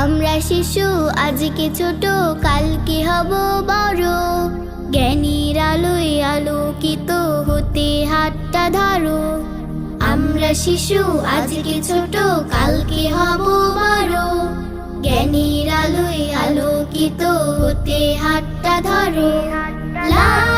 আমরা শিশু আজকে ছোট, কালকে হব বড়। জ্ঞানীর আলোয় আলোকিত হতে হাতটা ধরো। আমরা শিশু আজকে ছোট, কালকে হব বড়। জ্ঞানীর আলোয় আলোকিত হতে হাতটা ধরো। লা